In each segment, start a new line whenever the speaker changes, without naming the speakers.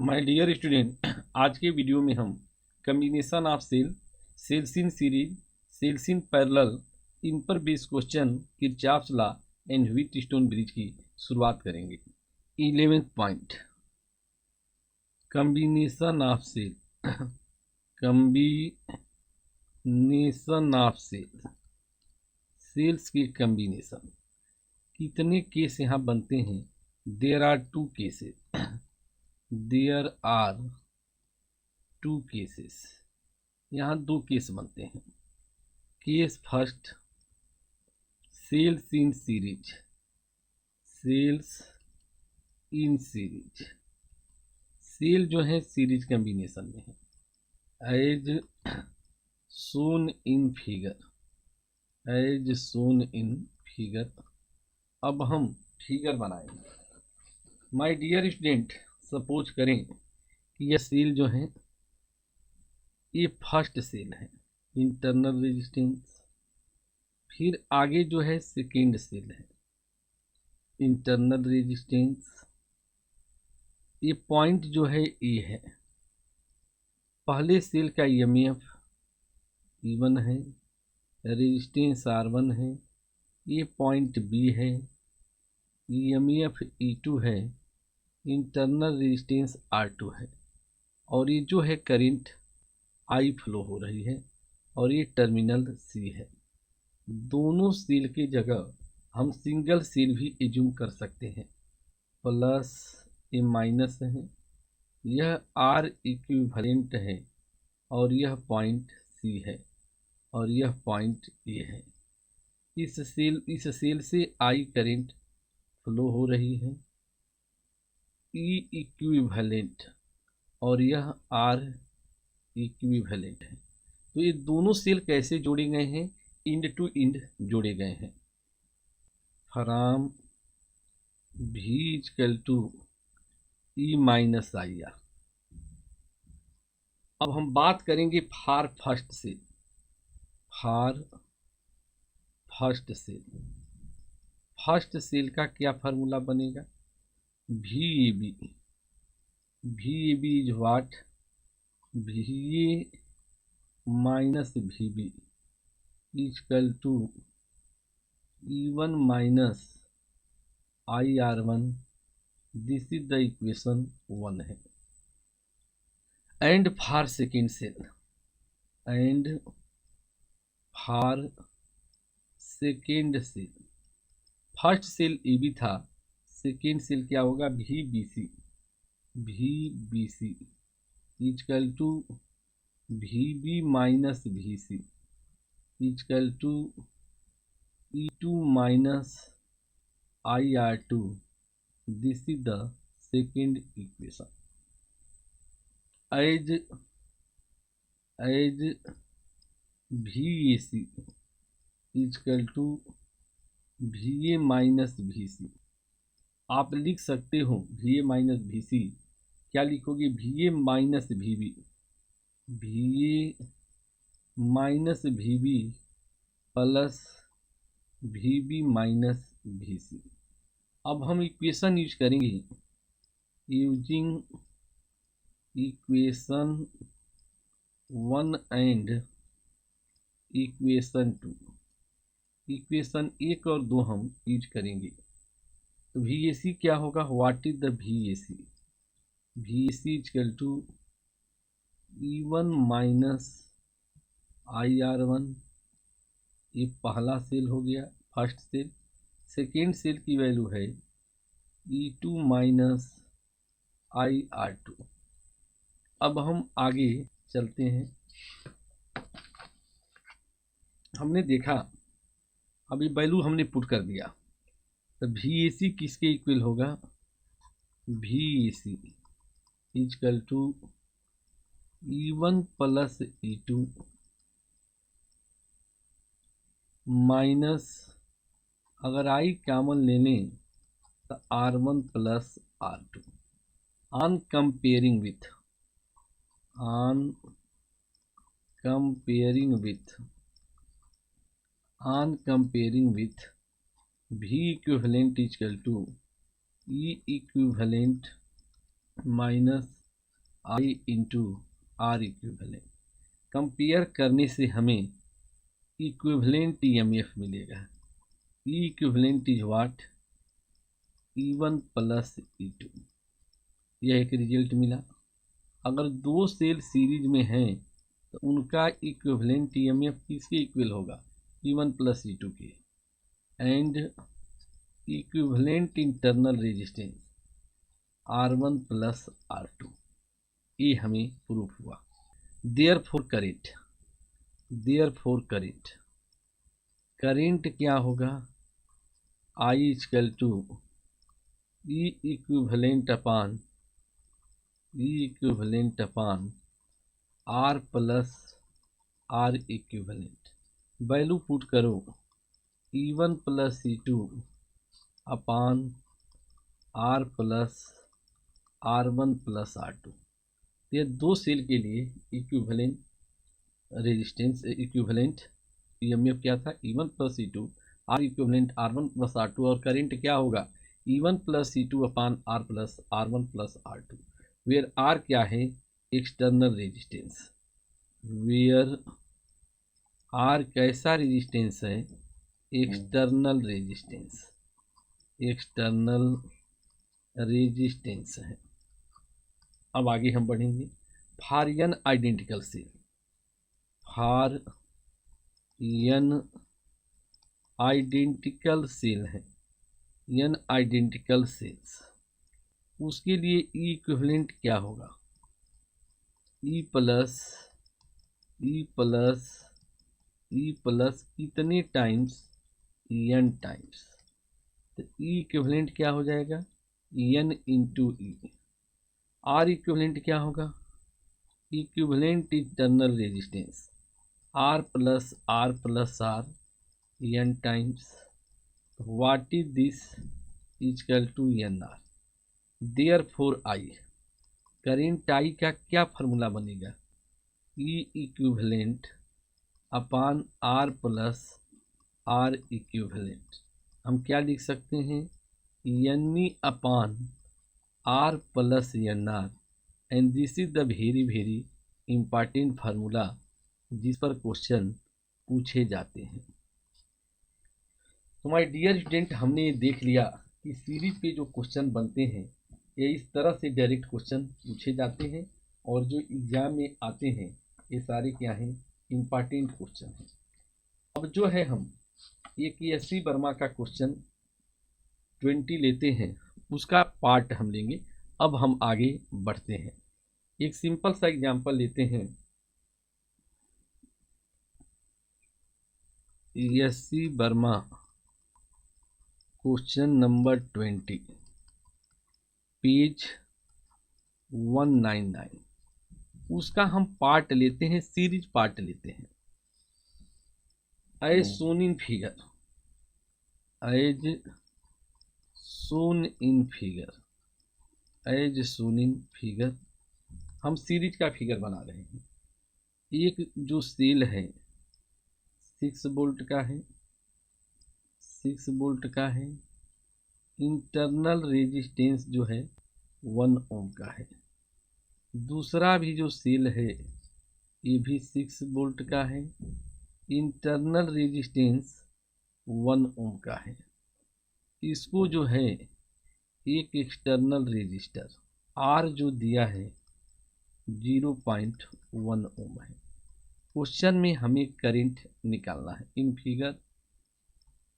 My dear student, आज के video में हम combination of cells in series, cells in parallel, इन पर based question Kirchhoff's law and Wheatstone bridge की शुरुआत करेंगे। 11th point, combination of cells के कम्बिनेशन कितने केस यहाँ बनते हैं? देयर आर टू केसेस, यहाँ दो केस बनते हैं। Case first, cells in series, cell जो है सीरीज कम्बिनेशन में है, एज शोन इन फिगर। अब हम फिगर बनाएंगे। माय डियर स्टूडेंट, सपोज करें कि यह सेल जो है ये फर्स्ट सेल है, इंटरनल रेजिस्टेंस। फिर आगे जो है सेकेंड सेल है, इंटरनल रेजिस्टेंस। ये पॉइंट जो है ए है। पहले सेल का ईएमएफ E1 है, रेजिस्टेंस R1 है। ये पॉइंट बी है, ईएमएफ E2 है, इंटरनल रेजिस्टेंस R2 है। और ये जो है करंट I फ्लो हो रही है, और ये टर्मिनल C है। दोनों सेल की जगह हम सिंगल सेल भी एज्यूम कर सकते हैं। प्लस ये माइनस है, यह R इक्विवेलेंट है, और यह पॉइंट C है, और यह पॉइंट A है। इस सेल से I करंट फ्लो हो रही है, E इक्विवेलेंट, और यह R इक्विवेलेंट है। तो ये दोनों सेल कैसे जोड़े गए हैं? इंड टू इंड जोड़े गए हैं। From V equal to E minus IR। अब हम बात करेंगे फॉर फर्स्ट सेल का क्या फार्मूला बनेगा? VAB is what? VA minus VB equal to E1 minus IR1। This is the equation 1 है। And for second cell, first cell AB था, second cell क्या होगा? VBC equal to VB minus VC equal to E2 minus IR2। This is the second equation. As VAC equal to VA minus VC। आप लिख सकते हो VA minus VC, क्या लिखोगे? VA minus VB plus VB minus VC। अब हम equation use करेंगे, using equation 1 and equation 2। Equation 1 और 2 हम यूज करेंगे। तो VAC क्या होगा? What is the VAC equal to E1 minus IR1। ये पहला सेल हो गया, फर्स्ट सेल। सेकेंड सेल की वैल्यू है E2 माइनस IR2। अब हम आगे चलते हैं। हमने देखा, अभी वैल्यू हमने पुट कर दिया, तो VAC किसके इक्वल होगा? VAC equal to E1 plus E2 minus, अगर I कॉमन ले लें तो R1 plus R2। On comparing with V equivalent equal to E equivalent minus I into R equivalent. Compare करने से हमें इक्विवेलेंट EMF मिलेगा। E equivalent is what, E1 plus E2। यह एक रिजल्ट मिला। अगर दो सेल सीरीज में हैं तो उनका इक्विवेलेंट EMF किसके इक्वल होगा, E1 प्लस E2 के। And equivalent internal resistance R1 plus R2, ये हमें प्रूफ हुआ। देयरफॉर करेंट क्या होगा, I equal to E equivalent upon R plus R equivalent. Value put करो, E1 plus E2 upon R plus R1 plus R2। ये दो cell के लिए इक्विवेलेंट रेजिस्टेंस, इक्विवेलेंट EMF क्या था, E1 plus E2 R equivalent R1 plus R2। और current क्या होगा, E1 plus E2 upon R plus R1 plus R2। Where R क्या है, एक्सटर्नल रेजिस्टेंस। वेयर R कैसा रेजिस्टेंस है, एक्सटर्नल रेजिस्टेंस है। अब आगे हम बढ़ेंगे। फॉर n आइडेंटिकल सेल, है n आइडेंटिकल सेल्स, उसके लिए E इक्विवेलेंट क्या होगा, E प्लस कितने टाइम्स, n टाइम्स। तो E इक्विवेलेंट क्या हो जाएगा, n into E। R equivalent क्या होगा, equivalent internal resistance R plus R n times. What is this, equal to NR। Therefore I, current I का क्या फार्मूला बनेगा, E equivalent upon R plus R equivalent. हम क्या लिख सकते हैं, NE upon R plus NR। And this is the very important formula जिस पर क्वेश्चन पूछे जाते हैं। तो माय डियर स्टूडेंट, हमने ये देख लिया कि सीरीज पे जो क्वेश्चन बनते हैं ये इस तरह से डायरेक्ट क्वेश्चन पूछे जाते हैं, और जो एग्जाम में आते हैं ये सारे क्या हैं, इम्पॉर्टेंट क्वेश्चन हैं। अब जो है हम एक SC वर्मा का क्वेश्चन 20 लेते हैं, उसका पार्ट हम लेंगे। अब हम आगे बढ़ते हैं, एक सिंपल सा एग्जांपल लेते हैं। SC Verma question number 20, page 199, उसका हम पार्ट लेते हैं, सीरीज पार्ट लेते हैं। एज सोन इन फिगर, हम सीरीज का फिगर बना रहे हैं। एक जो सेल है 6 वोल्ट का है, इंटरनल रेजिस्टेंस जो है 1 ओम का है। दूसरा भी जो सेल है ये भी 6 वोल्ट का है, इंटरनल रेजिस्टेंस 1 ओम का है। इसको जो है एक एक्सटर्नल रेजिस्टर R जो दिया है 0.1 ओम है। क्वेश्चन में हमें करंट निकालना है। इन फिगर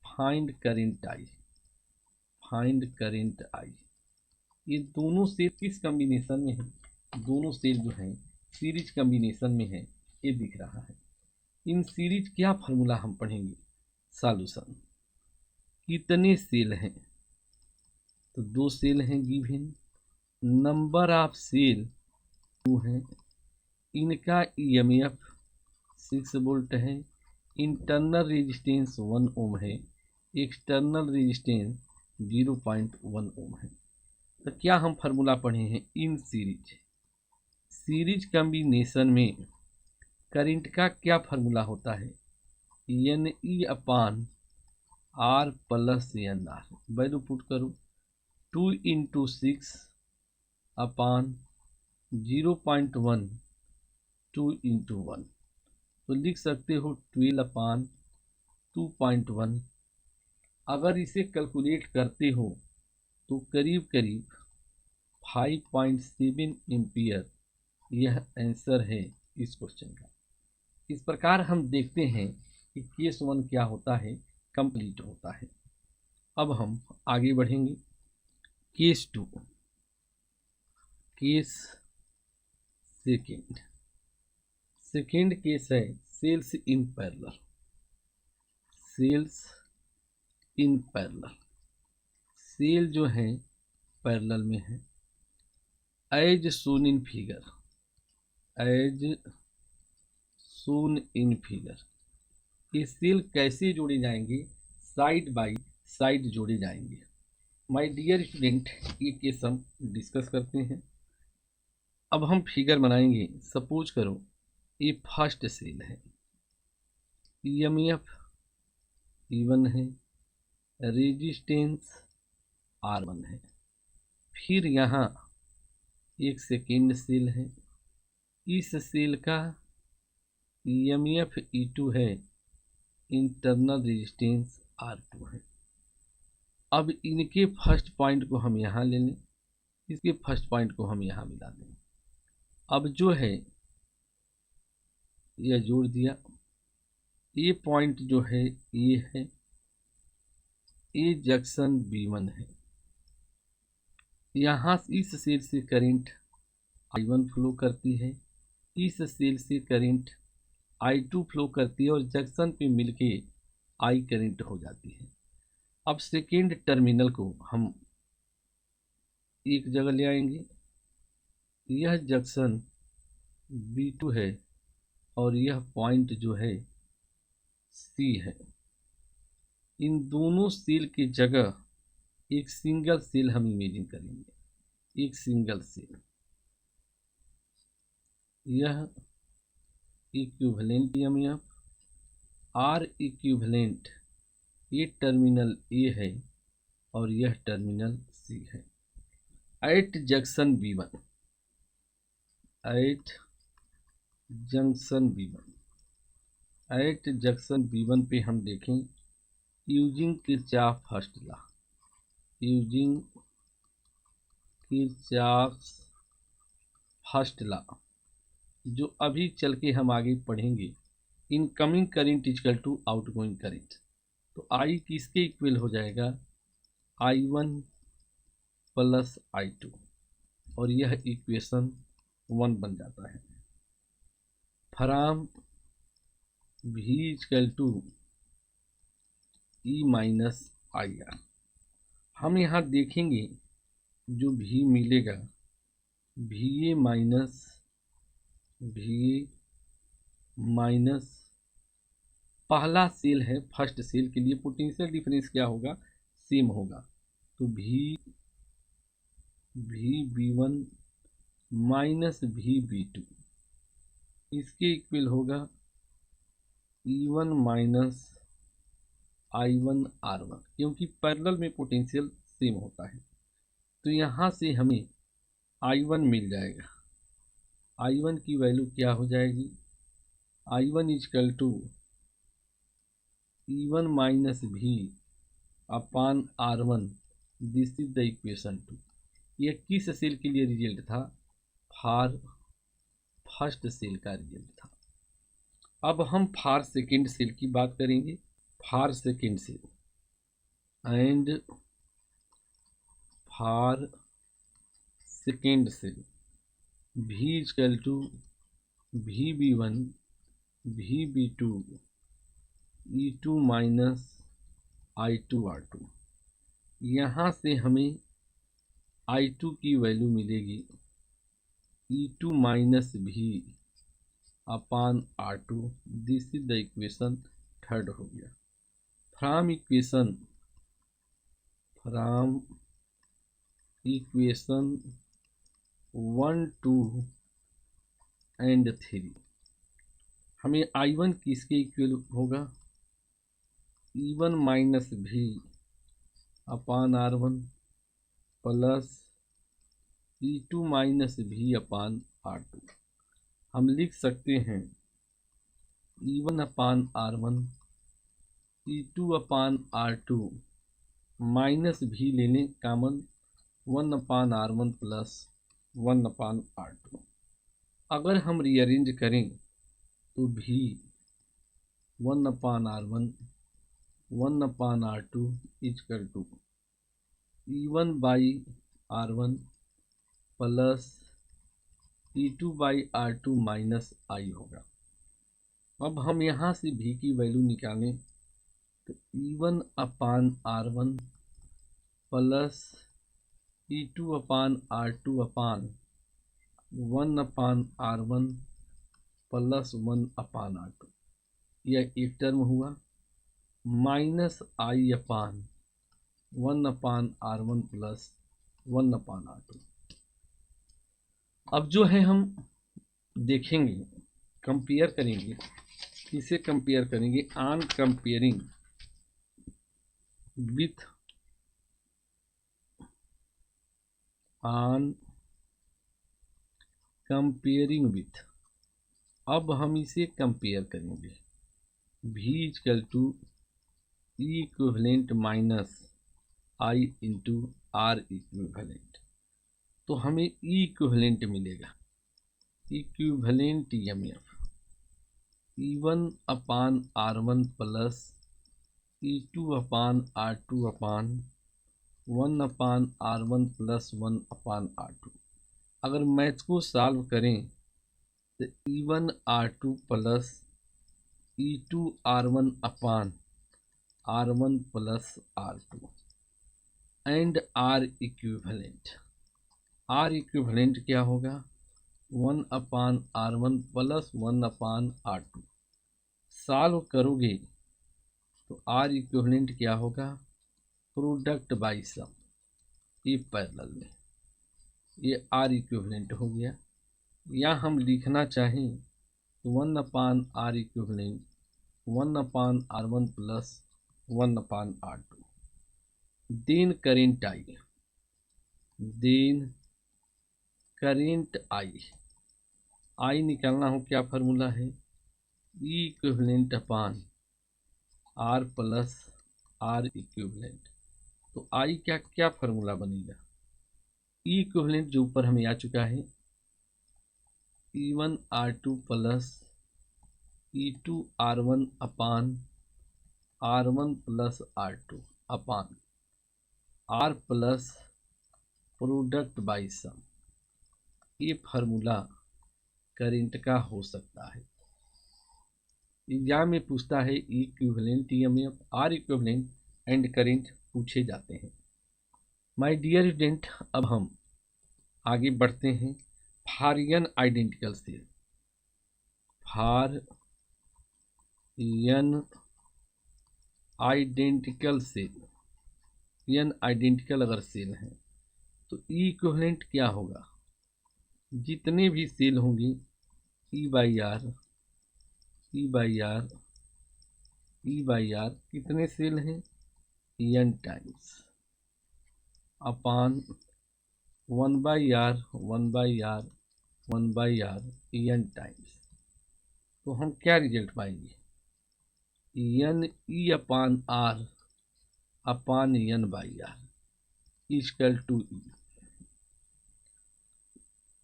फाइंड करंट I। ये दोनों सेल किस कॉम्बिनेशन में है, दोनों सेल जो है सीरीज कॉम्बिनेशन में है, ये दिख रहा है। इन सीरीज क्या फार्मूला हम पढ़ेंगे, सॉल्यूशन। कितने सेल हैं, तो 2 सेल हैं गिवन, नंबर ऑफ सेल 2 हैं, इनका EMF 6 वोल्ट है, इंटरनल रेजिस्टेंस 1 ओम है, एक्सटर्नल रेजिस्टेंस 0.1 ओम है। तो क्या हम फार्मूला पढ़े हैं, इन सीरीज कॉम्बिनेशन में करंट का क्या फार्मूला होता है, NE upon R plus NR। Value put करो, 2 इंटू 6 अपान 0.1 2 इंटू 1, तो लिख सकते हो 12/2.1। अगर इसे कैलकुलेट करते हो तो करीब करीब 5.7 एम्पियर यह आंसर है इस क्वेश्चन का। इस प्रकार हम देखते हैं कि केस 1 क्या होता है, कंप्लीट होता है। अब हम आगे बढ़ेंगे। केस 2, केस सेकेंड केस है cells in parallel. Cells in parallel, cell जो है पैरेलल में है। As shown in figure, as shown in figure, ये सेल कैसे जोड़े जाएंगे, साइड बाय साइड जोड़े जाएंगे। माय डियर स्टूडेंट, ये केस हम डिस्कस करते हैं। अब हम फिगर बनाएंगे। सपोज करो ये फर्स्ट सेल है, EMF E1 है, रेजिस्टेंस R1 है। फिर यहाँ एक सेकेंड सेल है, इस सेल का EMF E2 है, इंटरनल रेजिस्टेंस R2 है। अब इनके फर्स्ट पॉइंट को हम यहाँ ले लें, इसके फर्स्ट पॉइंट को हम यहाँ मिला दें। अब जो है यह जोड़ दिया, ये पॉइंट जो है ये है, ये जंक्शन B1 है। यहाँ इस सेल से करंट I1 फ्लो करती है, इस सेल से करंट I2 फ्लो करती है और जंक्शन पे मिलके I करंट हो जाती है। अब सेकेंड टर्मिनल को हम एक जगह ले आएंगे। यह जंक्शन B2 है और यह पॉइंट जो है C है। इन दोनों सेल की जगह एक सिंगल सेल हम इमेजिन करेंगे, एक सिंगल सेल। यह इक्विवेलेंट EMF R इक्विवेलेंट, ये टर्मिनल A है और यह टर्मिनल C है। At junction B1, at junction B1, at junction B1 पे हम देखें using Kirchhoff first law, using Kirchhoff first law, जो अभी चल के हम आगे पढ़ेंगे। Incoming current equal to outgoing current, तो I किसके इक्वल हो जाएगा, I1 प्लस I2, और यह इक्वेशन 1 बन जाता है। From V equal to E minus IR, हम यहाँ देखेंगे जो V मिलेगा, VA माइनस पहला सेल है, फर्स्ट सेल के लिए पोटेंशियल डिफरेंस क्या होगा, सेम होगा। तो VB1 माइनस VB2 इसके इक्वल होगा E1 माइनस I1 R1, क्योंकि पैरेलल में पोटेंशियल सेम होता है। तो यहाँ से हमें I1 मिल जाएगा। I1 की वैल्यू क्या हो जाएगी, I1 equal to E1 minus V upon R1, this is the equation 2। यह किस सेल के लिए रिजल्ट था, फॉर फर्स्ट सेल का रिजल्ट था। अब हम फॉर सेकेंड सेल की बात करेंगे। For second cell and for second cell V equal to VB1 VB2 E2 minus I2 R2। यहाँ से हमें I2 की वैल्यू मिलेगी E2 minus V upon R2, this is the equation 3 हो गया। फ्रॉम इक्वेशन 1, 2 एंड 3 हमें I1 किसके equal होगा, E1 minus V upon R1 plus E2 minus V अपान R2। हम लिख सकते हैं E1 upon R1 E2 upon R2 minus V ले लें common 1 upon R1 plus 1 upon R2। अगर हम रीअरेंज करें तो V 1 upon R1 1 upon R2 equal to E1 by R1 plus E2 by R2 minus I होगा। अब हम यहाँ से V की वैल्यू निकालें तो E1 upon R1 plus E2 upon R2 upon 1 upon R1 plus 1 upon R2, यह एक टर्म हुआ, minus I upon 1 upon R1 plus 1 upon R2। अब जो है हम देखेंगे, कंपेयर करेंगे, किसे कंपेयर करेंगे? ऑन कंपेयरिंग विथ अब हम इसे कंपेयर करेंगे V equal to E equivalent minus I into R equivalent. तो हमें E इक्विवेलेंट मिलेगा, equivalent EMF E1 upon R1 plus E2 upon R2 upon 1 upon R1 plus 1 upon R2। अगर maths को solve करें तो E1 R2 plus E2 R1 upon R1 plus R2 and R equivalent क्या होगा? 1 upon R1 plus 1 upon R2। Solve करोगे तो R equivalent क्या होगा? प्रोडक्ट बाई सम, ये पैरेलल में, ये R इक्विवेलेंट हो गया। या हम लिखना चाहें तो 1 upon R equivalent 1 upon R1 plus 1 upon R2। Then current I निकालना हो, क्या फार्मूला है? E equivalent upon R plus R equivalent. तो I क्या क्या फार्मूला बनेगा? E इक्विवेलेंट जो ऊपर हमें आ चुका है, E1 R2 plus E2 R1 upon R1 plus R2 upon R plus product by sum. ये फार्मूला करंट का हो सकता है। एग्जाम में पूछता है equivalent EMF, R equivalent and current पूछे जाते हैं। माय डियर स्टूडेंट, अब हम आगे बढ़ते हैं। For n identical cell, for n identical cell, n identical अगर सेल हैं तो E इक्विवेलेंट क्या होगा? जितने भी सेल होंगे E बाई आर, कितने सेल हैं? n times upon 1 by R n times. तो हम क्या रिजल्ट पाएंगे? n E upon R upon n by R equal to E।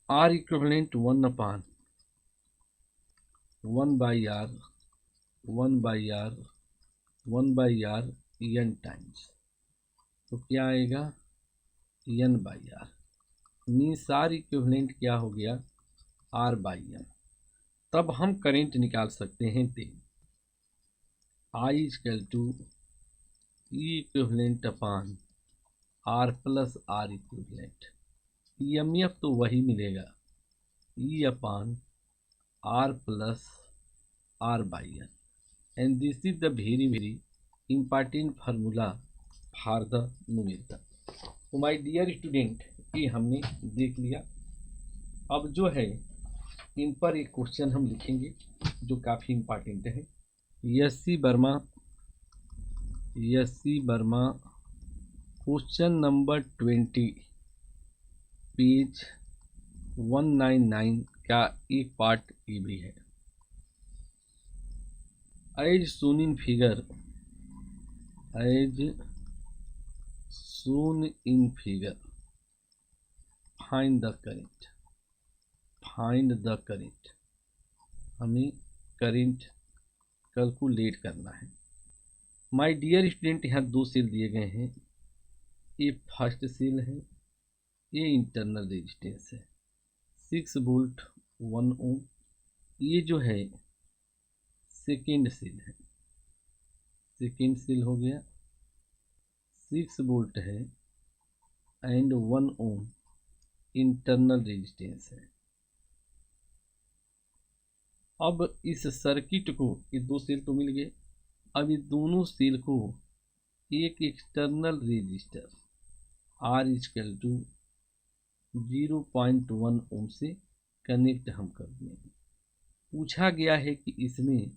R equivalent 1 upon 1 by R n times. तो क्या आएगा? n by R means R equivalent क्या हो गया? R by n। तब हम करंट निकाल सकते हैं I equal to E equivalent upon R plus R equivalent. EMF तो वही मिलेगा, E upon R plus R by n। And this is the very important formula for the numerical. तो my dear student, ये हमने देख लिया। अब जो है इन पर एक क्वेश्चन हम लिखेंगे जो काफ़ी इम्पॉर्टेंट है। यस्सी वर्मा क्वेश्चन नंबर 20 पेज 199 का एक पार्ट ये भी है। As shown in figure, as shown in figure, find the current, find the current, हमें करेंट कैलकुलेट करना है। माय डियर स्टूडेंट, यहाँ दो सेल दिए गए हैं, ये फर्स्ट सेल है, ये इंटरनल रेजिस्टेंस है 6 वोल्ट 1 ओम। ये जो है सेकेंड सेल है, सेकेंड सेल हो गया 6 वोल्ट है एंड 1 ओम इंटरनल रेजिस्टेंस है। अब इस सर्किट को, ये दो सेल तो मिल गए, अब ये दोनों सेल को एक external resistor R equal to 0.1 ohm से कनेक्ट हम कर देंगे। पूछा गया है कि इसमें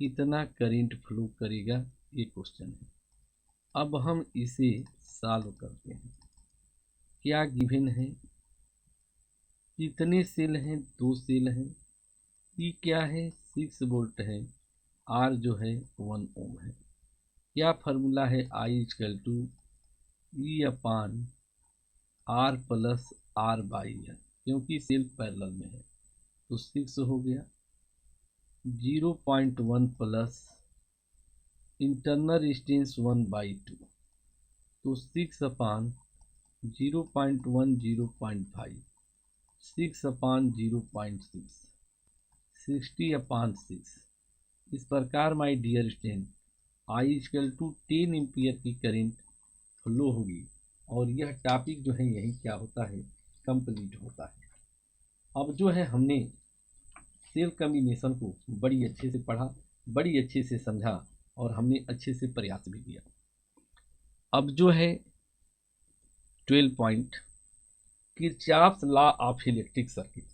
कितना करंट फ्लो करेगा, ये क्वेश्चन है। अब हम इसे सॉल्व करते हैं। क्या गिवन है, कितने सेल हैं, दो सेल हैं, ई क्या है 6 वोल्ट है, आर जो है 1 ओम है। क्या फार्मूला है, I equal to E upon R plus R by है, क्योंकि सेल पैरेलल में है तो 6 हो गया 0.1 प्लस इंटरनल रेजिस्टेंस 1/2 तो 6 अपान 0.1 0.5 6 अपान 0.6 60 अपान 6। इस प्रकार my dear student I equal to 10 ampere की करंट फ्लो होगी और यह टॉपिक जो है यही क्या होता है, कंप्लीट होता है। अब जो है हमने सेल कम्बिनेशन को बड़ी अच्छे से पढ़ा, बड़ी अच्छे से समझा और हमने अच्छे से प्रयास भी किया। अब जो है 12 point Kirchhoff's law of electric circuit,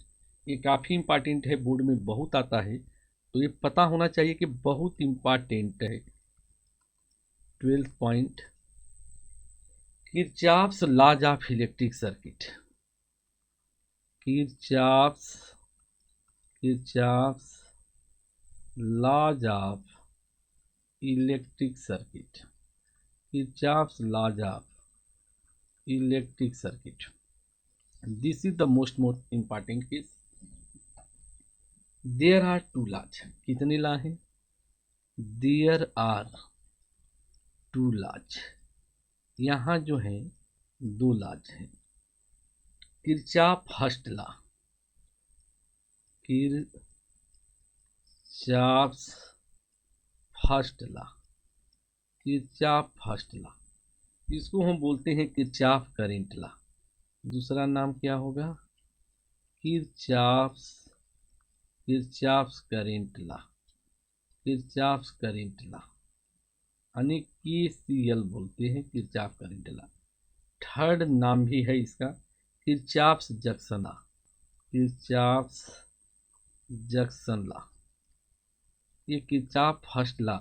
ये काफ़ी इंपॉर्टेंट है, बोर्ड में बहुत आता है तो ये पता होना चाहिए कि बहुत इंपॉर्टेंट है। 12 point Kirchhoff's laws of electric circuit, Kirchhoff's laws of electric circuit, Kirchhoff's laws of electric circuit. This is the most important case. There are two laws, कितने लॉ हैं, देयर आर टू लॉज, यहाँ जो है दो laws हैं। Kirchhoff first law, Kirchhoff's first law, Kirchhoff first law, इसको हम बोलते हैं किरचॉफ करंट लॉ। दूसरा नाम क्या होगा, Kirchhoff's current law, Kirchhoff's current law यानी KCL बोलते हैं, किरचॉफ करंट लॉ। थर्ड नाम भी है इसका Kirchhoff's junction law, Kirchhoff's junction law. ये किरचॉफ फर्स्ट लॉ,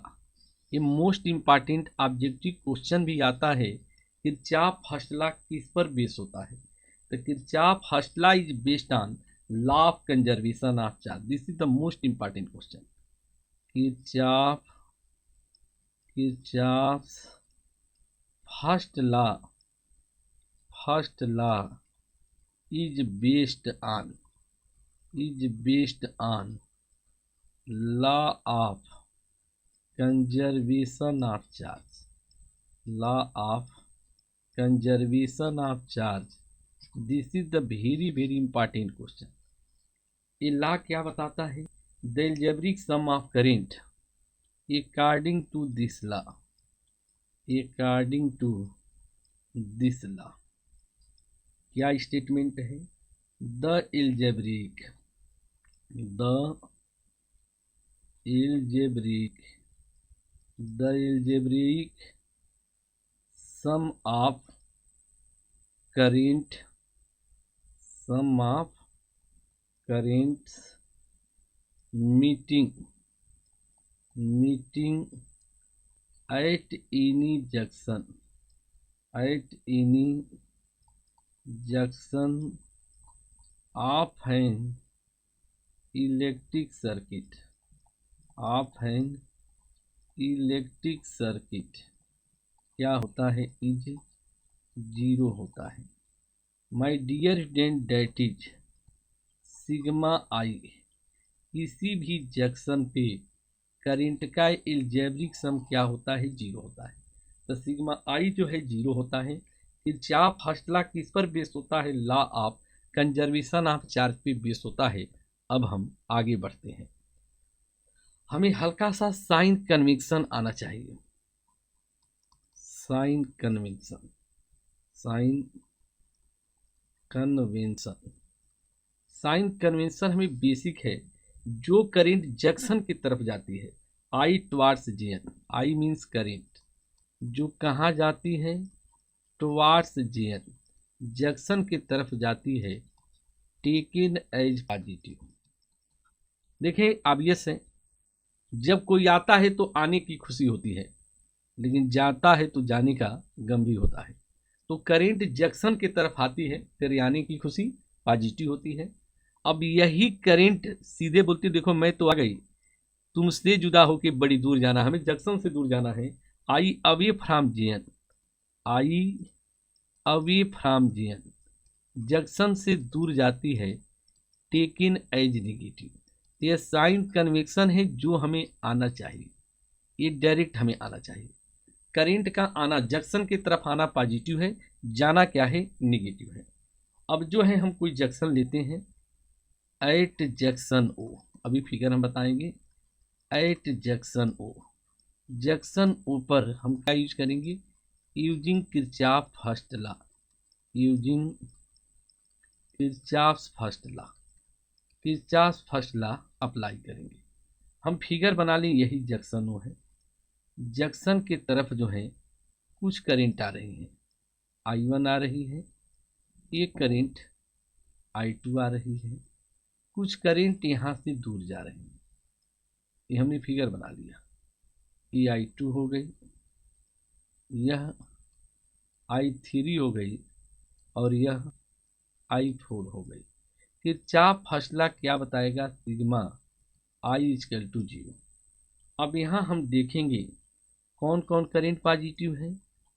ये मोस्ट इंपॉर्टेंट ऑब्जेक्टिव क्वेश्चन भी आता है। किरचॉफ फर्स्ट लॉ किस पर बेस होता है, तो Kirchhoff first law is based on law of conservation of charge. This is the most important question. Kirchhoff first law is based on law of conservation of charge, law of conservation of charge। this is the very important question। ये law क्या बताता है, the algebraic sum of current according to this law, according to this law क्या statement है, the algebraic sum of current meeting at any junction junction of an electric circuit, of an electric circuit क्या होता है, is zero होता है। My dear student, that is sigma I, किसी भी junction पे करंट का एल्जेब्रिक सम क्या होता है, जीरो होता है। तो सिग्मा आई जो है जीरो होता है। किरचॉफ फर्स्ट लॉ किस पर बेस होता है, law of conservation of charge पे बेस होता है। अब हम आगे बढ़ते हैं, हमें हल्का सा साइन कन्वेंशन आना चाहिए। Sign convention, sign convention, sign convention हमें बेसिक है। जो करंट जंक्शन की तरफ जाती है, I towards JN, I means current जो कहाँ जाती है, टुवार्ड्स जेएन, जंक्शन की तरफ जाती है, टेकन एज पॉजिटिव। देखें ऑब्वियस है, जब कोई आता है तो आने की खुशी होती है, लेकिन जाता है तो जाने का गम भी होता है। तो करंट जंक्शन की तरफ आती है, फिर आने की खुशी पॉजिटिव होती है। अब यही करंट सीधे बोलती, देखो मैं तो आ गई, तुमसे जुदा होके बड़ी दूर जाना, हमें जंक्शन से दूर जाना है। I away from JN, I away from JN, junction से दूर जाती है, टेकन एज नेगेटिव। ये साइन कन्वेक्शन है जो हमें आना चाहिए, ये डायरेक्ट हमें आना चाहिए। करंट का आना जंक्शन की तरफ आना पॉजिटिव है, जाना क्या है, नेगेटिव है। अब जो है हम कोई जंक्शन लेते हैं, एट जंक्शन ओ, अभी फिगर हम बताएंगे। एट जंक्शन ओ, जंक्शन ओ पर हम क्या यूज करेंगे, using Kirchhoff first law, using Kirchhoff first law, Kirchhoff first law apply करेंगे। हम फिगर बना लें, यही जंक्शन ओ है। जंक्शन की तरफ जो है कुछ करंट आ रही है, I1 आ रही है, एक करंट I2 आ रही है, कुछ करंट यहाँ से दूर जा रहे हैं। ये हमने फिगर बना लिया, ये I2 हो गई, यह I3 हो गई, और यह I4 हो गई। किरचॉफ फर्स्ट लॉ क्या बताएगा, sigma I equal to zero. अब यहाँ हम देखेंगे कौन कौन करंट पॉजिटिव है,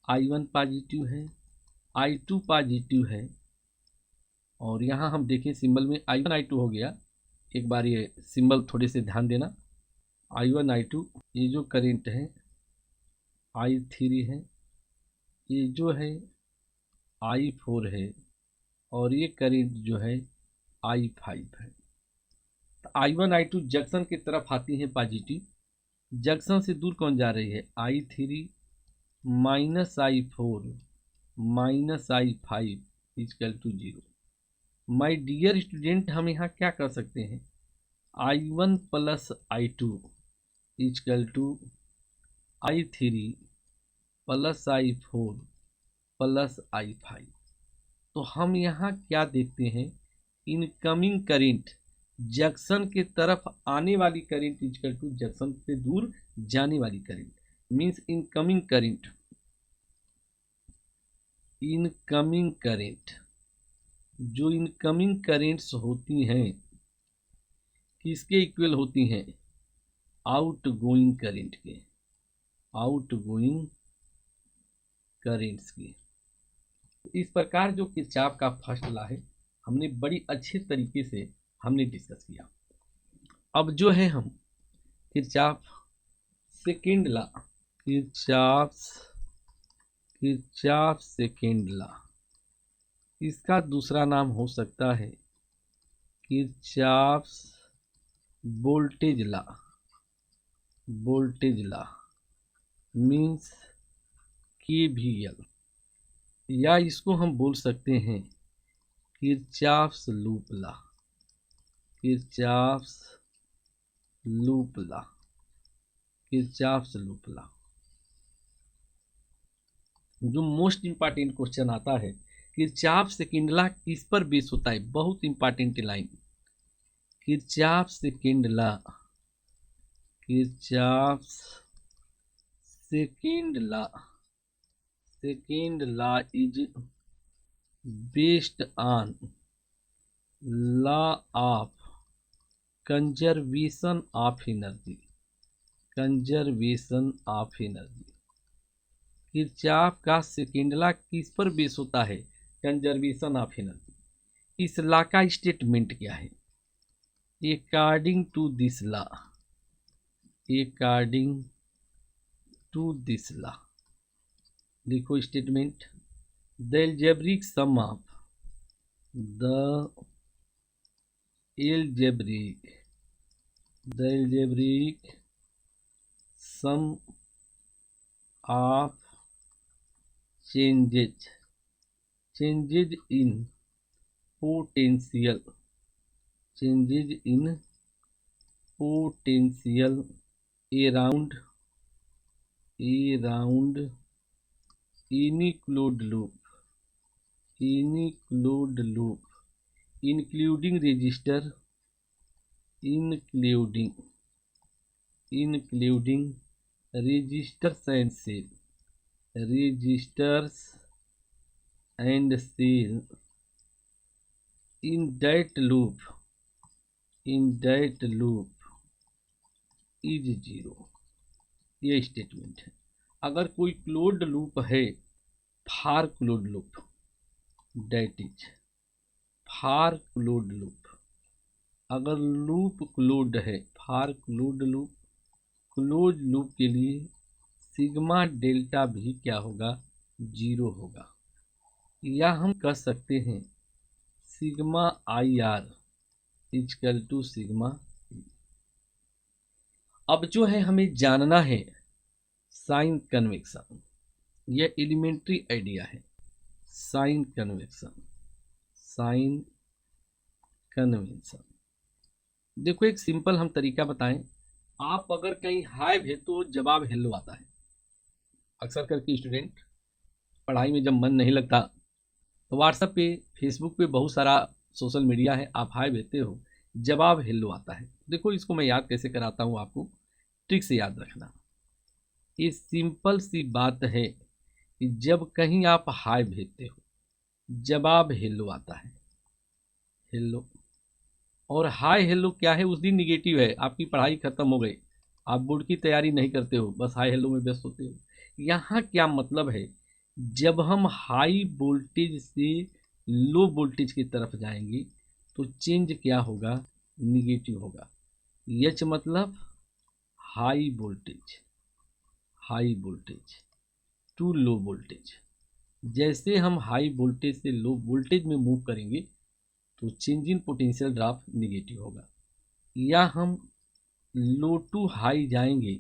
I1 पॉजिटिव है, I2 पॉजिटिव है, और यहाँ हम देखें सिंबल में I1 I2 हो गया। एक बार ये सिंबल थोड़े से ध्यान देना, I1 I2, ये जो करंट है I3 है, ये जो है I4 है, और ये करंट जो है I5 है। तो I1 I2 जंक्शन की तरफ आती है पॉजिटिव, जंक्शन से दूर कौन जा रही है, I3 minus I4 minus I5 equal to zero. My dear student, हम यहाँ क्या कर सकते हैं, I1 plus I2 equal to I3 plus I4 plus I5। तो हम यहाँ क्या देखते हैं, इनकमिंग करंट, जंक्शन की तरफ आने वाली करंट इक्वल टू जंक्शन से दूर जाने वाली current, means incoming current, incoming current, जो इनकमिंग करेंट्स होती हैं किसके इक्वल होती हैं, आउट गोइंग करेंट के, आउट गोइंग करेंट्स के। इस प्रकार जो किरचॉफ का फर्स्ट लॉ है, हमने बड़ी अच्छे तरीके से हमने डिस्कस किया। अब जो है हम Kirchhoff second law, Kirchhoff second law, इसका दूसरा नाम हो सकता है Kirchhoff voltage law, voltage law means KVL, या इसको हम बोल सकते हैं Kirchhoff's loop law, Kirchhoff's loop law, Kirchhoff's loop law. जो मोस्ट इंपॉर्टेंट क्वेश्चन आता है, किरचॉफ सेकेंड लॉ किस पर बेस होता है, बहुत important line, Kirchhoff second law, Kirchhoff second law, second law is based on law of conservation of energy, conservation of energy. Kirchhoff का second law किस पर बेस होता है? Conservation of energy. इस लॉ का स्टेटमेंट क्या है? According to this law, according to this law, लिखो statement, the algebraic sum of, the algebraic, the algebraic sum of changes, changes in potential, changes in potential around any closed loop, any closed loop, including resistor, including resistors and cell, registers and cell in that loop, in that loop is zero। ये statement है। अगर कोई closed loop है, for closed loop, that is for closed loop, अगर loop closed है, for closed loop, closed loop के लिए sigma delta भी क्या होगा? जीरो होगा। या हम कह सकते हैं sigma I R equal to sigma. अब जो है हमें जानना है साइन कन्वेक्शन, यह एलिमेंट्री आइडिया है। Sign convention, sign convention. देखो एक सिंपल हम तरीका बताएं। आप अगर कहीं हाय भेज तो जवाब हेलो आता है। अक्सर करके स्टूडेंट पढ़ाई में जब मन नहीं लगता तो व्हाट्सएप पे, फेसबुक पे बहुत सारा सोशल मीडिया है, आप हाय भेजते हो, जवाब हेलो आता है। देखो इसको मैं याद कैसे कराता हूँ, आपको ट्रिक से याद रखना। ये सिंपल सी बात है कि जब कहीं आप हाय भेजते हो, जवाब हेलो आता है, हेलो। और हाय हेलो क्या है? उस दिन निगेटिव है, आपकी पढ़ाई खत्म हो गई, आप बोर्ड की तैयारी नहीं करते हो, बस हाय हेलो में व्यस्त होते हो। यहाँ क्या मतलब है? जब हम हाई वोल्टेज से लो वोल्टेज की तरफ जाएंगे तो चेंज क्या होगा? निगेटिव होगा। एच मतलब high voltage, high voltage to low voltage. जैसे हम हाई वोल्टेज से लो वोल्टेज में मूव करेंगे तो change in potential drop negative होगा। या हम लो टू हाई जाएंगे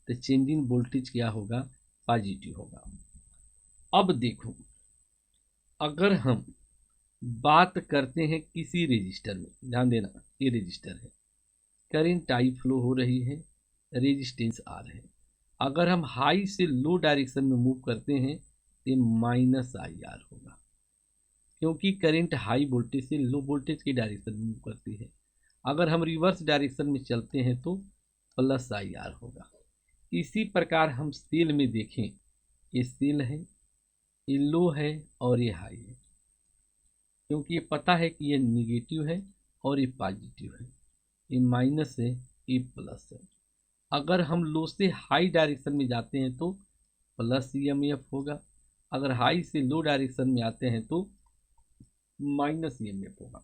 तो चेंज इन वोल्टेज क्या होगा? पॉजिटिव होगा। अब देखो, अगर हम बात करते हैं किसी रेजिस्टर में, ध्यान देना ये रेजिस्टर है, करंट आई फ्लो हो रही है, रेजिस्टेंस आर है। अगर हम हाई से लो डायरेक्शन में मूव करते हैं तो माइनस आई आर होगा, क्योंकि करंट हाई वोल्टेज से लो वोल्टेज की डायरेक्शन में मूव करती है। अगर हम रिवर्स डायरेक्शन में चलते हैं तो प्लस आई आर होगा। इसी प्रकार हम सेल में देखें, ये सेल है, ये लो है और ये हाई है, क्योंकि ये पता है कि ये निगेटिव है और ये पॉजिटिव है, ये माइनस है, ये प्लस है। अगर हम लो से हाई डायरेक्शन में जाते हैं तो प्लस ईएमएफ होगा, अगर हाई से लो डायरेक्शन में आते हैं तो माइनस ईएमएफ होगा।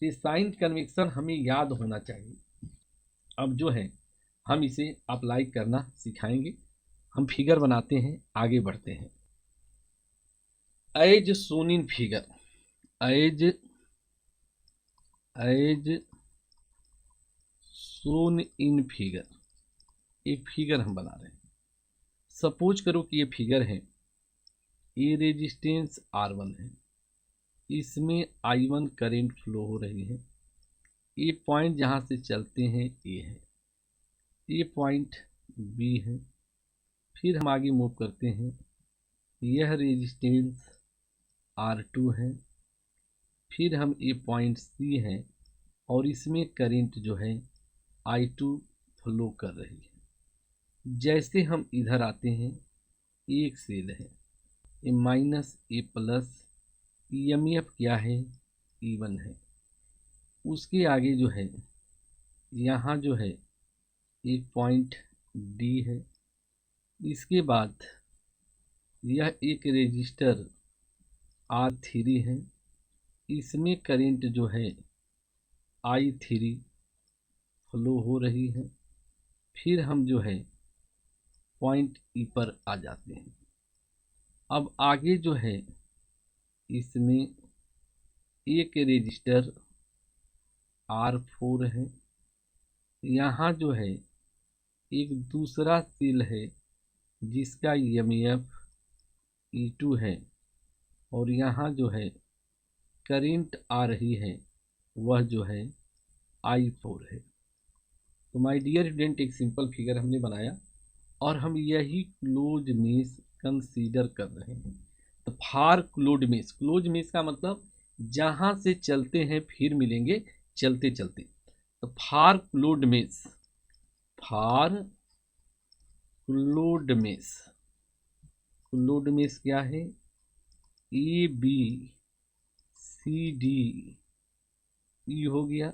ये साइन कन्वेक्शन हमें याद होना चाहिए। अब जो है हम इसे अप्लाई करना सिखाएंगे। हम फिगर बनाते हैं, आगे बढ़ते हैं। As shown in figure, as shown in figure, एक फिगर हम बना रहे हैं। सपोज करो कि ये फिगर है, ये रेजिस्टेंस R1 है, इसमें I1 करंट फ्लो हो रही है, ये पॉइंट जहाँ से चलते हैं ए है, ये पॉइंट बी है। फिर हम आगे मूव करते हैं, यह रेजिस्टेंस R2 है, फिर हम ये पॉइंट सी है और इसमें करंट जो है I2 फ्लो कर रही है। जैसे हम इधर आते हैं, एक सेल है, ये माइनस, ये प्लस, EMF क्या है, E1 है। उसके आगे जो है यहाँ जो है एक पॉइंट D है। इसके बाद यह एक रेजिस्टर R3 है, इसमें करंट जो है I3 फ्लो हो रही है। फिर हम जो है पॉइंट E पर आ जाते हैं। अब आगे जो है इसमें एक रेजिस्टर R4 है, यहाँ जो है एक दूसरा सेल है जिसका EMF E2 है, और यहाँ जो है करंट आ रही है वह जो है I4 है। तो माय डियर स्टूडेंट, एक सिंपल फिगर हमने बनाया और हम यही क्लोज मेश कंसीडर कर रहे हैं। तो फार क्लोज मेश का मतलब जहाँ से चलते हैं फिर मिलेंगे चलते चलते। तो फार क्लोज मेश क्या है, ABCD E हो गया।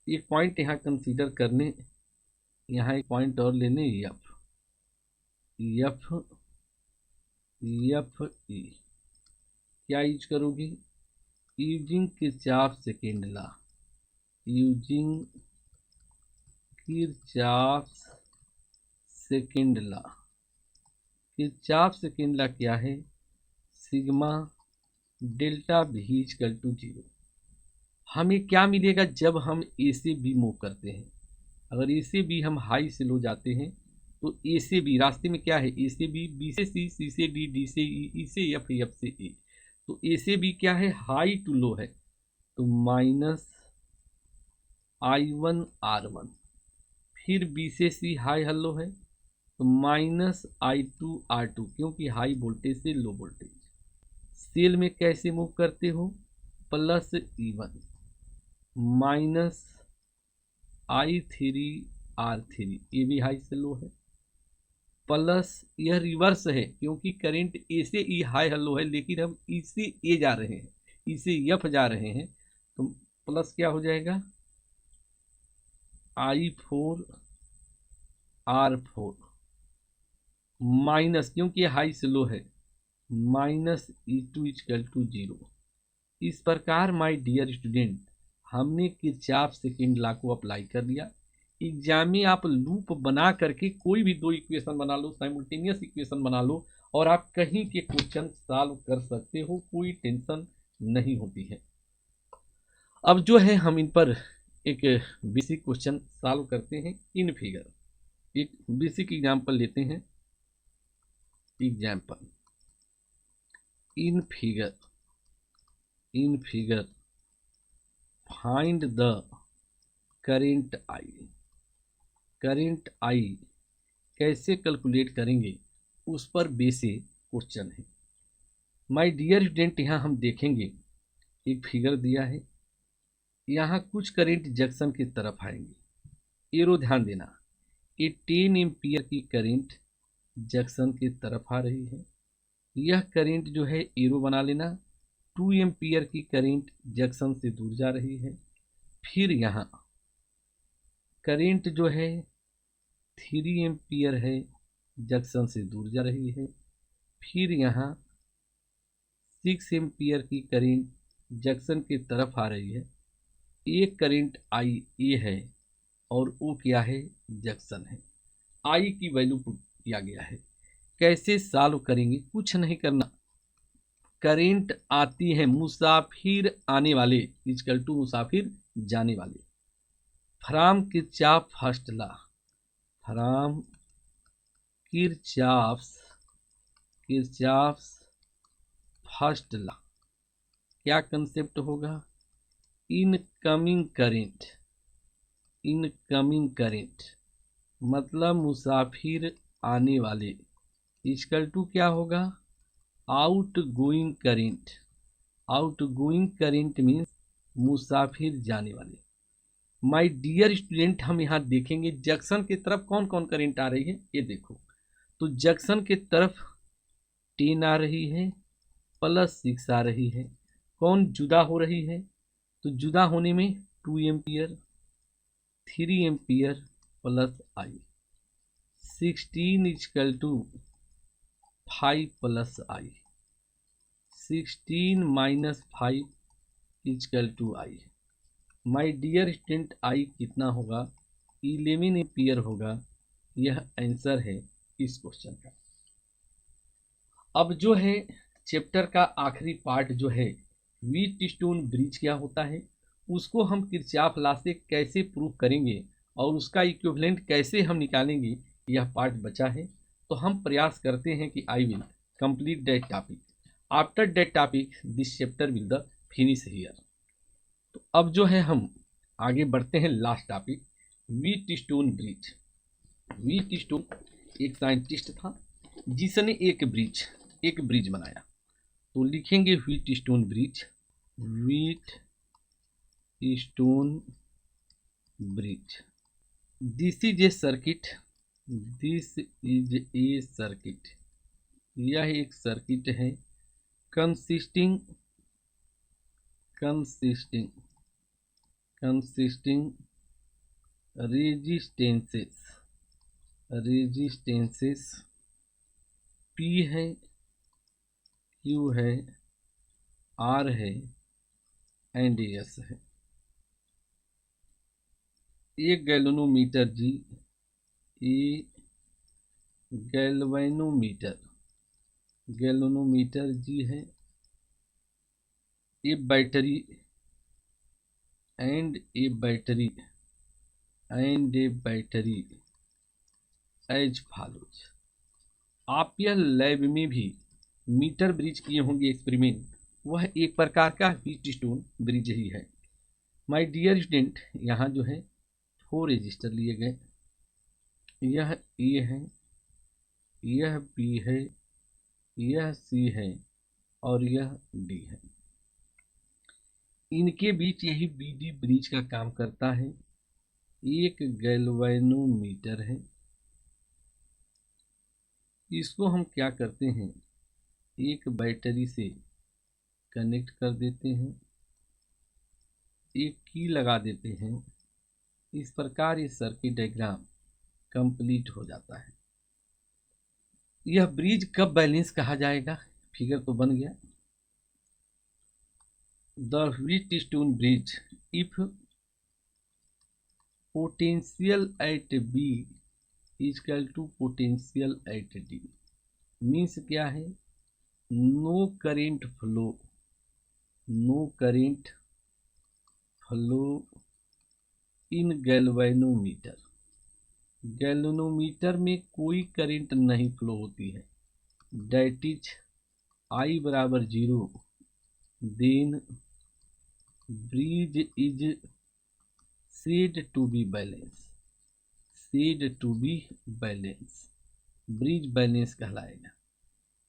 एक पॉइंट यहाँ कंसीडर करने, यहाँ एक पॉइंट और लेने, F E क्या यूज करोगी, using Kirchhoff second law. Kirchhoff second law क्या है, sigma delta V equal to 0। हमें क्या मिलेगा जब हम A से B मूव करते हैं। अगर A से B हम हाई से लो जाते हैं तो A से B रास्ते में क्या है, A से B, B से C, C से D, D से E, E से F, F से A। तो A से B क्या है, हाई टू लो है, तो माइनस I1 R1। फिर B से C हाई हलो है तो माइनस I2 R2, क्योंकि हाई वोल्टेज से लो वोल्टेज। सेल में कैसे मूव करते हो, plus E1 minus I3 R3, ये भी हाई से लो है, प्लस यह रिवर्स है क्योंकि करंट ए से ई हाई हलो है, लेकिन हम ई से ए जा रहे हैं, ई से एफ जा रहे हैं, तो प्लस क्या हो जाएगा I4 R4 माइनस, क्योंकि हाई से लो है, माइनस E2 इक्वल टू 0। इस प्रकार माय डियर स्टूडेंट हमने किरचॉफ सेकेंड लॉ को अप्लाई कर दिया। एग्जाम में आप लूप बना करके कोई भी दो इक्वेशन बना लो, साइमल्टेनियस इक्वेशन बना लो, और आप कहीं के क्वेश्चन सॉल्व कर सकते हो, कोई टेंशन नहीं होती है। अब जो है हम इन पर एक बेसिक क्वेश्चन सॉल्व करते हैं इन फिगर। एक बेसिक एग्जाम्पल लेते हैं। Example in figure find the current I कैसे कैलकुलेट करेंगे, उस पर बेसिक क्वेश्चन है। माय डियर स्टूडेंट, यहाँ हम देखेंगे एक फिगर दिया है, यहाँ कुछ करंट जंक्शन की तरफ आएंगे। एरो ध्यान देना, ये 10 एम्पियर की करंट जंक्शन की तरफ आ रही है। यह करंट जो है एरो बना लेना, 2 एम्पियर की करंट जंक्शन से दूर जा रही है। फिर यहाँ करंट जो है 3 एम्पियर है, जंक्शन से दूर जा रही है। फिर यहाँ 6 एम्पियर की करंट जंक्शन की तरफ आ रही है। एक करंट IA है और वो क्या है, जंक्शन है। I की वैल्यू पुट किया गया है। कैसे सॉल्व करेंगे, कुछ नहीं करना, करंट आती है, मुसाफिर आने वाले इक्वल टू मुसाफिर जाने वाले। From Kirchhoff first law, from Kirchhoff first law क्या कंसेप्ट होगा, इनकमिंग करंट मतलब मुसाफिर आने वाले इक्वल टू क्या होगा, आउटगोइंग करंट मीन्स मुसाफिर जाने वाले। माय डियर स्टूडेंट, हम यहाँ देखेंगे जंक्शन की तरफ कौन कौन करंट आ रही है, ये देखो। तो जंक्शन की तरफ 10 आ रही है, +6 आ रही है। कौन जुदा हो रही है? तो जुदा होने में 2 ampere, 3 ampere plus I, 16 equal to 5 plus I, 16 minus 5 equal to I। My dear student, I कितना होगा? 11 एम्पियर होगा। यह आंसर है इस क्वेश्चन का। अब जो है चैप्टर का आखिरी पार्ट जो है व्हीटस्टोन ब्रिज क्या होता है, उसको हम किरचॉफ लॉ से कैसे प्रूव करेंगे और उसका इक्विवेलेंट कैसे हम निकालेंगे, यह पार्ट बचा है। तो हम प्रयास करते हैं कि I will complete that topic. After that topic this chapter will the finish here. तो अब जो है हम आगे बढ़ते हैं last topic, Wheatstone bridge. Wheatstone एक साइंटिस्ट था जिसने एक ब्रिज बनाया। तो लिखेंगे Wheatstone bridge, Wheatstone bridge. This is a circuit, this is a circuit, यह एक सर्किट है कंसिस्टिंग रेजिस्टेंसेस P है, Q है, R है एंड S है। एक गैल्वेनोमीटर G, गैल्वेनोमीटर G है। ए बैटरी एज फॉलोज। आप यह लैब में भी मीटर ब्रिज किए होंगे एक्सपेरिमेंट, वह एक प्रकार का व्हीटस्टोन ब्रिज ही है। माय डियर स्टूडेंट, यहाँ जो है 4 रजिस्टर लिए गए, यह A है, यह B है, यह C है और यह D है। इनके बीच यही BD ब्रिज का काम करता है। एक गैल्वेनोमीटर है, इसको हम क्या करते हैं, एक बैटरी से कनेक्ट कर देते हैं, एक की लगा देते हैं। इस प्रकार ये सर्किट डायग्राम कंप्लीट हो जाता है। यह ब्रिज कब बैलेंस कहा जाएगा? फिगर तो बन गया। The Wheatstone bridge if potential at B equal to potential at D means क्या है? No current flow in galvanometer. Galvanometer में कोई करंट नहीं फ्लो होती है। डेट इज I बराबर 0, then bridge is said to be balance, bridge balance कहलाएगा।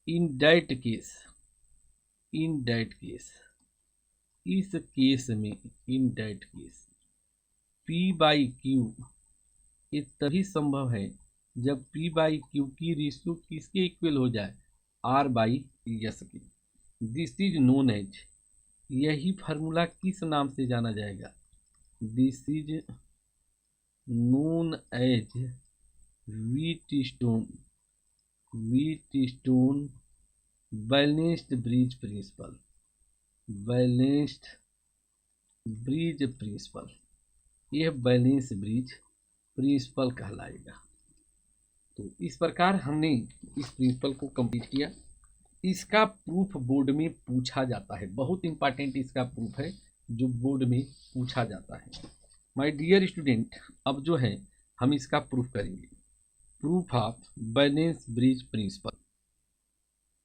In that case, इस केस में P/Q ये तभी संभव है जब P/Q की रेशियो किसके इक्वल हो जाए? R/S के। दिस इज नोन एज, यही फार्मूला किस नाम से जाना जाएगा? This is known as Wheatstone balanced bridge principle, यह बैलेंस ब्रिज प्रिंसिपल कहलाएगा। तो इस प्रकार हमने इस प्रिंसिपल को कंप्लीट किया। इसका प्रूफ बोर्ड में पूछा जाता है, बहुत इंपॉर्टेंट इसका प्रूफ है जो बोर्ड में पूछा जाता है। माय डियर स्टूडेंट, अब जो है हम इसका प्रूफ करेंगे। Proof of balance bridge principle,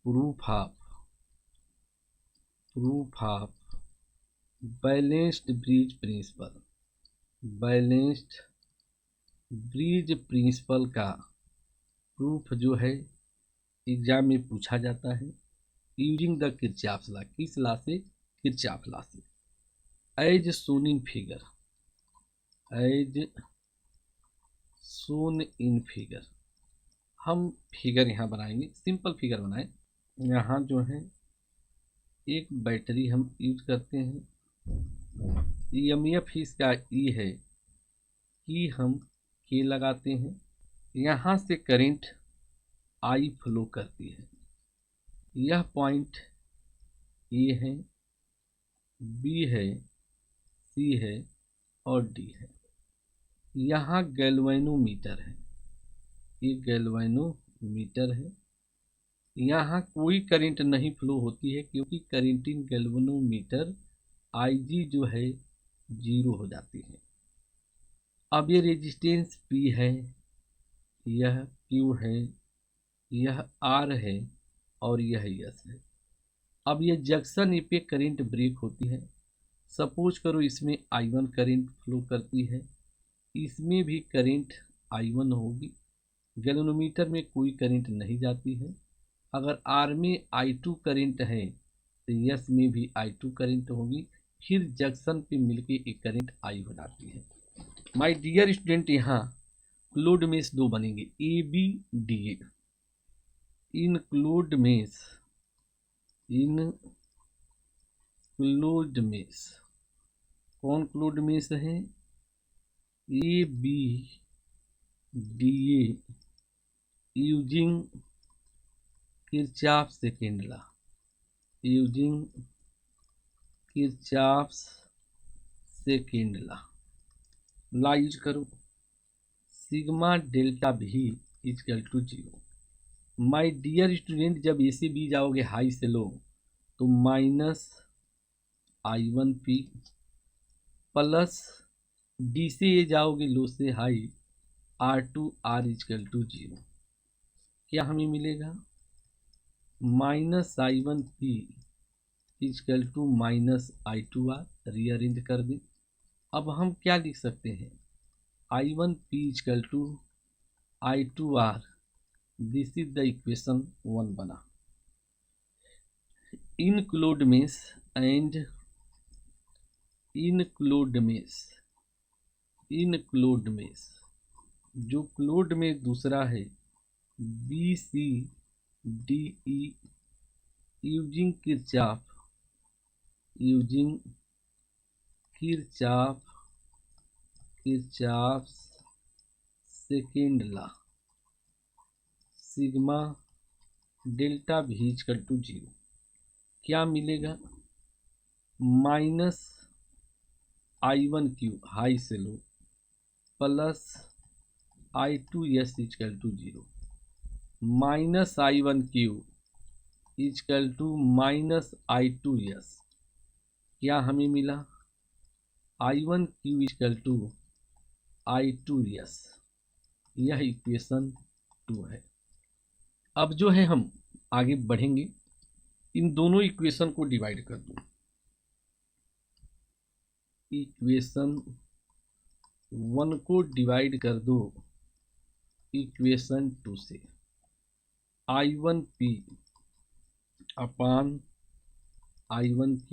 proof of balanced bridge principle का प्रूफ जो है एग्जाम में पूछा जाता है यूजिंग द किरचॉफ लॉ। किस लॉ से? किरचॉफ लॉ से। एज शोन इन फिगर, हम फिगर यहाँ बनाएंगे, सिंपल फिगर बनाए। यहाँ जो है एक बैटरी हम यूज करते हैं। EMF इसका E है कि हम के लगाते हैं, यहाँ से करंट I फ्लो करती है। यह पॉइंट A है, B है, C है और D है। यहाँ गैल्वेनोमीटर है, ये गैल्वेनोमीटर है। यहाँ कोई करंट नहीं फ्लो होती है क्योंकि करंटिंग गैल्वेनोमीटर IG जो है 0 हो जाती है। अब ये रेजिस्टेंस P है, यह Q है, यह R है और यह S है। अब ये जंक्शन पे करंट ब्रेक होती है। सपोज करो इसमें I1 करंट फ्लो करती है, इसमें भी करंट I1 होगी। गैल्वेनोमीटर में कोई करंट नहीं जाती है। अगर R में I2 करंट है तो S में भी I2 करंट होगी, फिर जंक्शन पे मिलके एक करंट I हो जाती है। माय डियर स्टूडेंट, यहाँ क्लोज मेश दो बनेंगे, ABDA। Include mesh, include mesh कौन क्लोज मेश है? ABDA using Kirchhoff second law, using Kirchhoff second law use करो। सिग्मा डेल्टा भी equal to 0। My dear student, जब ए से बी जाओगे हाई से लो तो -I1P प्लस डी से ए जाओगे लो से हाई R2R इक्वल टू 0। क्या हमें मिलेगा? -I1P equal to -I2R। Rearrange कर दें। अब हम क्या लिख सकते हैं? I1P equal to I2R। This is the equation 1 बना। Include mesh and include mesh जो क्लोड में दूसरा है BCDE using Kirchhoff second law, sigma delta भी इक्वल टू 0। क्या मिलेगा? -I1Q हाई से low plus I2S equal to 0। -I1Q equal to -I2S। क्या हमें मिला? I1Q equal to I2S। यह इक्वेशन 2 है। अब जो है हम आगे बढ़ेंगे, इन दोनों इक्वेशन को डिवाइड कर दो। इक्वेशन 1 को डिवाइड कर दो इक्वेशन 2 से। I1P upon I1Q,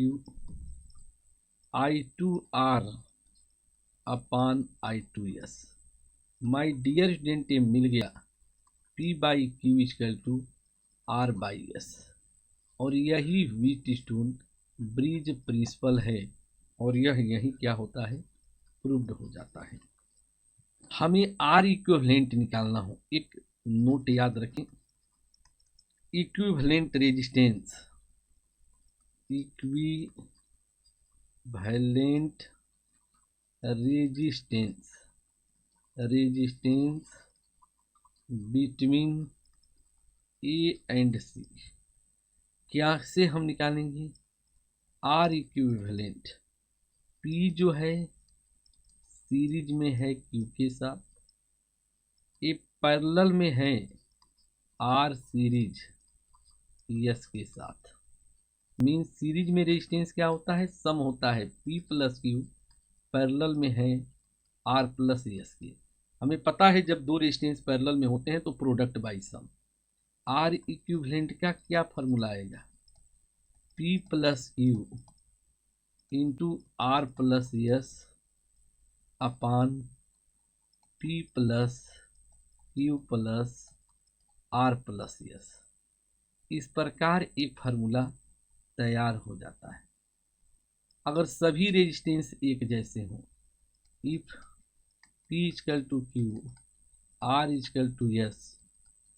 I2R upon I2S। My dear student, ये मिल गया P/Q इक्वल टू R/S। और यही व्हीटस्टोन ब्रिज प्रिंसिपल है और यह यही क्या होता है? प्रूव्ड हो जाता है। हमें R इक्विवेलेंट निकालना हो, एक नोट याद रखें। Equivalent resistance, equivalent resistance between A and C। क्या से हम निकालेंगे? R इक्विवेलेंट, P जो है सीरीज में है Q के साथ, ये पैरेलल में है R सीरीज S के साथ। मीन सीरीज में रेजिस्टेंस क्या होता है? सम होता है P प्लस Q, पैरेलल में है R प्लस S के। हमें पता है जब दो रेजिस्टेंस पैरेलल में होते हैं तो product by sum. R equivalent का क्या फार्मूला आएगा? P plus Q into R plus S upon P plus Q plus R plus S। इस प्रकार एक फार्मूला तैयार हो जाता है। अगर सभी रेजिस्टेंस एक जैसे हों, if P equal to Q, R equal to S,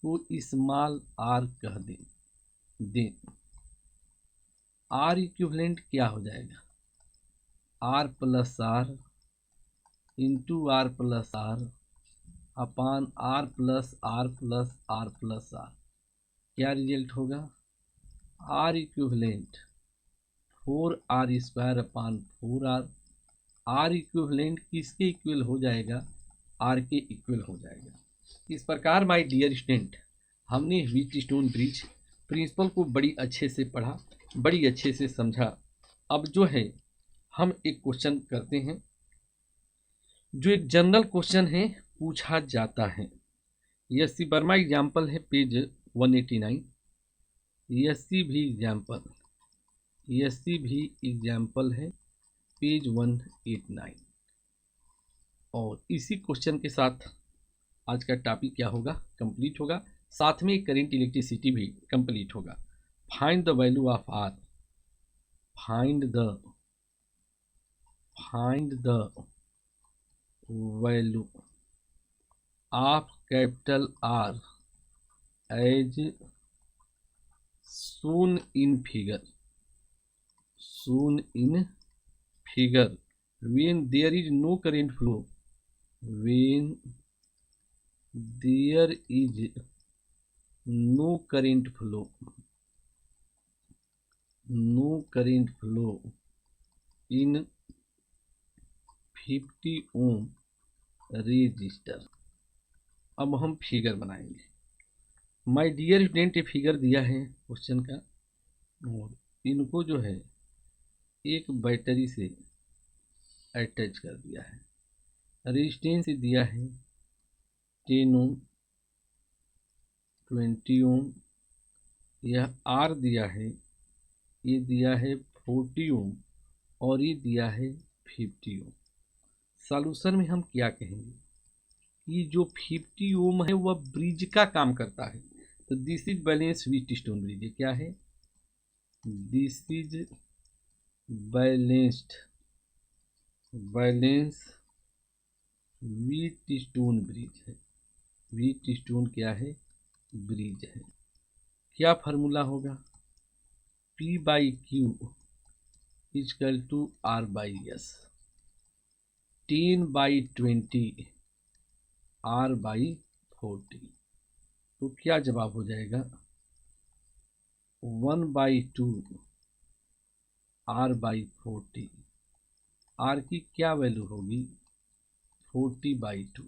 को स्मॉल r कह दें R इक्विवेलेंट क्या हो जाएगा, R plus R into R plus R upon R plus R plus R plus R. क्या रिजल्ट होगा, R equivalent 4r square upon 4r। R equivalent किसके equal हो जाएगा, R के इक्वल हो जाएगा। इस प्रकार माय डियर स्टूडेंट, हमने व्हीटस्टोन ब्रिज प्रिंसिपल को बड़ी अच्छे से पढ़ा, बड़ी अच्छे से समझा। अब जो है हम एक क्वेश्चन करते हैं, जो एक जनरल क्वेश्चन है, पूछा जाता है। एससी वर्मा एग्जाम्पल है पेज 189, एससी भी एग्जाम्पल है पेज 189। और इसी क्वेश्चन के साथ आज का टॉपिक क्या होगा, कंप्लीट होगा। साथ में करेंट इलेक्ट्रिसिटी भी कंप्लीट होगा। Find the value of R, find the value of capital R as shown in figure when there is no current flow, when there is no current flow in 50 ohm resistor. अब हम figure बनाएंगे। My dear student, ये figure दिया है question का, और इनको जो है एक बैटरी से अटैच कर दिया है। रेजिस्टेंस दिया है 10 ओम, 20 ओम, यह आर दिया है, ये दिया है 40 ओम, और ये दिया है 50 ओम। सॉल्यूशन में हम क्या कहेंगे, ये जो 50 ओम है वह ब्रिज का काम करता है, तो this is balance Wheatstone bridge. ये क्या है, this is balance Wheatstone bridge है। व्हीटस्टोन क्या है, ब्रिज है। क्या फार्मूला होगा, P by Q equal to R by S, 10/20 R by 40। तो क्या जवाब हो जाएगा, 1/2 R बाई 40। R की क्या वैल्यू होगी, 40/2।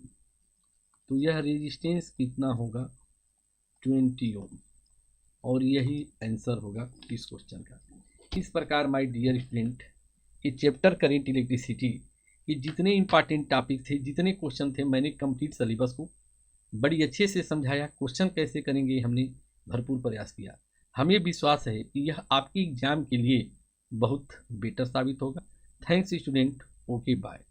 तो यह रेजिस्टेंस कितना होगा, 20 ओम। और यही आंसर होगा इस क्वेश्चन का। इस प्रकार माय डियर स्टूडेंट, ये चैप्टर करेंट इलेक्ट्रिसिटी ये जितने इंपॉर्टेंट टॉपिक थे, जितने क्वेश्चन थे, मैंने कंप्लीट सिलेबस को बड़ी अच्छे से समझाया। क्वेश्चन कैसे करेंगे हमने भरपूर प्रयास किया। हमें विश्वास है कि यह आपके एग्जाम के लिए बहुत बेटर साबित होगा। Thanks student, okay bye.